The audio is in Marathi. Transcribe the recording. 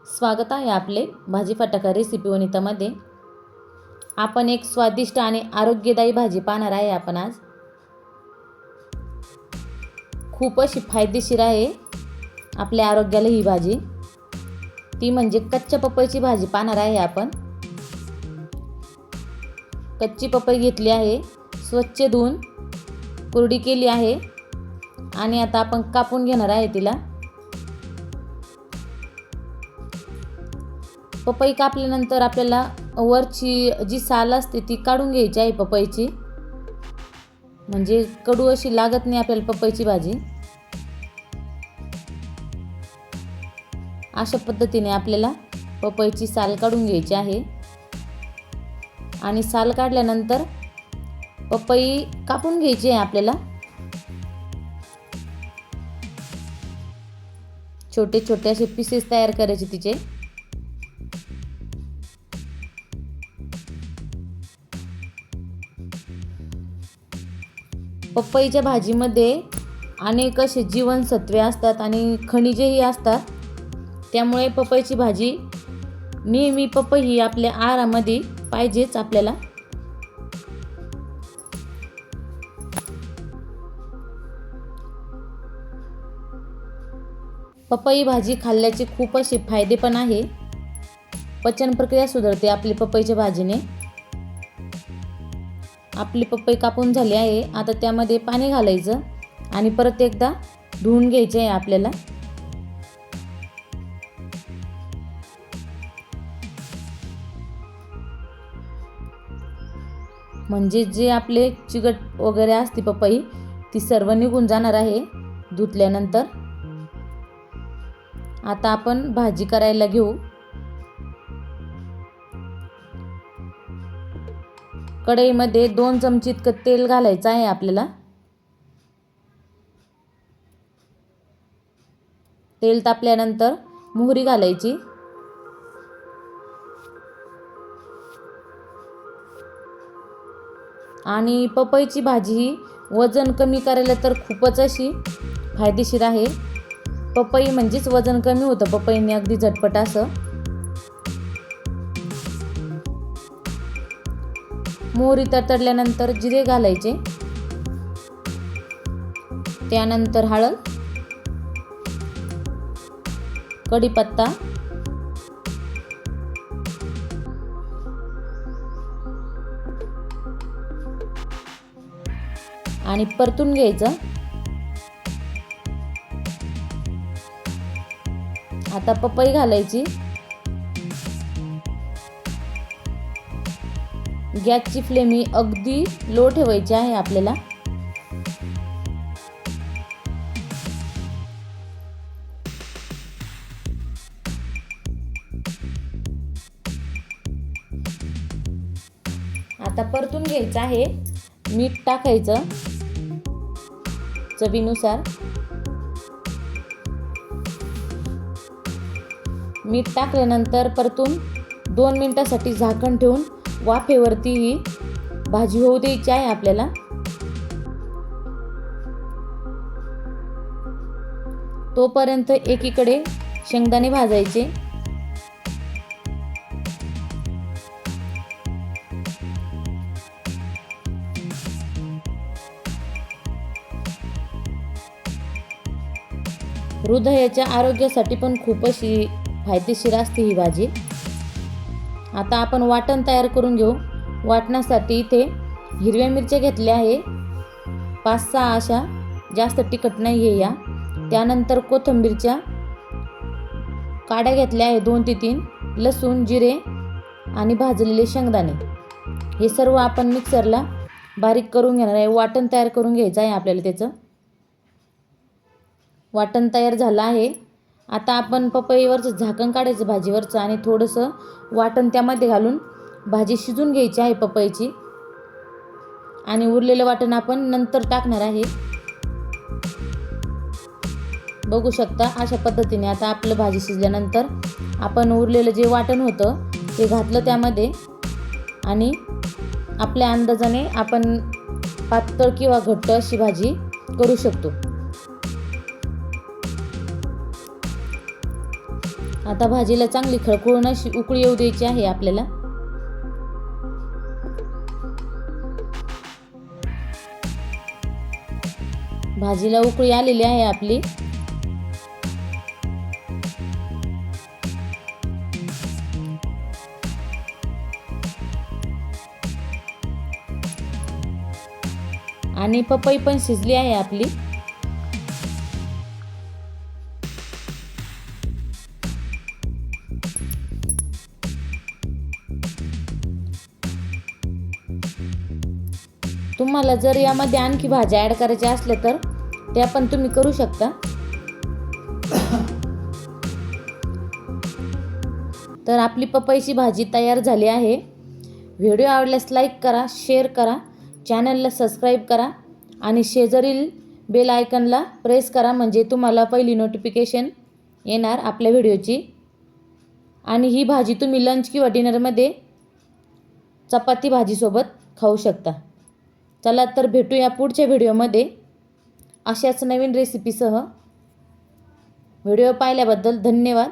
स्वागत आहे आपले भाजी फटाका रेसिपी वनितामध्ये। आपण एक स्वादिष्ट आणि आरोग्यदायी भाजी पाहणार आहे। आपण आज खूप अशी फायदेशीर आहे आपल्या आरोग्याला ही भाजी, ती म्हणजे कच्च्या पपईची भाजी पाहणार आहे। आपण कच्ची पपई घेतली आहे, स्वच्छ धुवून कोरडी केली आहे आणि आता आपण कापून घेणार आहे तिला। पपई कापल्यानंतर आपल्याला वरची जी साल असते ती काढून घ्यायची आहे पपईची, म्हणजे कडू अशी लागत नाही आपल्याला पपईची भाजी। अशा पद्धतीने आपल्याला पपईची साल काढून घ्यायची आहे आणि साल काढल्यानंतर पपई कापून घ्यायची आहे आपल्याला। छोटे छोटे असे पीसेस तयार करायचे तिचे। पपईच्या भाजीमध्ये अनेक असे जीवनसत्वे असतात आणि खनिजेही असतात, त्यामुळे पपईची भाजी नेहमी पपई ही आपल्या आहारामध्ये पाहिजेच आपल्याला। पपई भाजी खाल्ल्याचे खूप असे फायदे पण आहे। पचन प्रक्रिया सुधारते आपली पपईच्या भाजीने। आपली पपई कापून झाली आहे, आता त्यामध्ये पाणी घालायचं आणि परत एकदा धुवून घ्यायचे आहे आपल्याला। म्हणजे जे आपले चिकट वगैरे असते पपई ती सर्व निघून जाणार आहे धुतल्यानंतर। आता आपण भाजी करायला घेऊ। कढईमध्ये 2 चमचे इतकं तेल घालायचं आहे आपल्याला। तेल तापल्यानंतर मोहरी घालायची आणि पपईची भाजी ही वजन कमी करायला तर खूपच अशी फायदेशीर आहे। पपई म्हणजेच वजन कमी होतं पपईने अगदी झटपट असं। मोहरी तडतडल्यानंतर जिरे घालायचे, त्यानंतर हळद, कढीपत्ता आणि परतून घ्यायचं। आता पपई घालायची। गॅसची फ्लेम ही अगदी लो ठेवायची आहे आपल्याला। आता परतून घ्यायचं आहे। मीठ टाकायचं चवीनुसार। मीठ टाकल्यानंतर परतून 2 मिनिटांसाठी झाकण ठेवून वाफेवरती ही भाजी होऊ द्यायची आहे आपल्याला। तोपर्यंत एकीकडे शेंगदाणे भाजायचे। हृदयाच्या आरोग्यासाठी पण खूप अशी फायदेशीर असते ही भाजी। आता आपण वाटण तयार करून घेऊ। वाटणासाठी इथे हिरव्या मिरच्या घेतल्या आहे 5-6 अशा, जास्त तिखट नाही आहे या। त्यानंतर कोथिंबीरच्या काड्या घेतल्या आहे 2 ते 3, लसूण, जिरे आणि भाजलेले शेंगदाणे हे सर्व आपण मिक्सरला बारीक करून घेणार आहे। वाटण तयार करून घ्यायचं आहे आपल्याला त्याचं। वाटण तयार झालं आहे। आता आपण पपईवरचं झाकण काढायचं भाजीवरचं आणि थोडंसं वाटण त्यामध्ये घालून भाजी शिजून घ्यायची आहे पपईची आणि उरलेलं वाटण आपण नंतर टाकणार आहे। बघू शकता अशा पद्धतीने आता आपलं भाजी शिजल्यानंतर आपण उरलेलं जे वाटण होतं ते घातलं त्यामध्ये आणि आपल्या अंदाजाने आपण पातळ किंवा घट्ट अशी भाजी करू शकतो। आता भाजीला चांगली खळखळून अशी उकळी येऊ द्यायची आहे आपल्याला. भाजीला उकळी आलेली आहे आपली. आणि पपई पण शिजली आहे आपली. तुम्हाला जर यामध्ये आणखी भाज्या ॲड करायच्या असल्या तर त्या पण तुम्ही करू शकता. तर आपली पपईची भाजी तयार झाली आहे. व्हिडिओ आवडल्यास लाईक करा, शेअर करा, चॅनलला सबस्क्राईब करा आणि शेजारील बेल आयकॉनला प्रेस करा, म्हणजे तुम्हाला पहिली नोटिफिकेशन येणार आपल्या व्हिडिओची. आणि ही भाजी तुम्ही लंच किंवा डिनरमध्ये चपाती भाजीसोबत खाऊ शकता. चला तर भेटूया पुढच्या व्हिडिओमध्ये अशाच नवीन रेसिपीसह. व्हिडिओ पाहिल्याबद्दल धन्यवाद.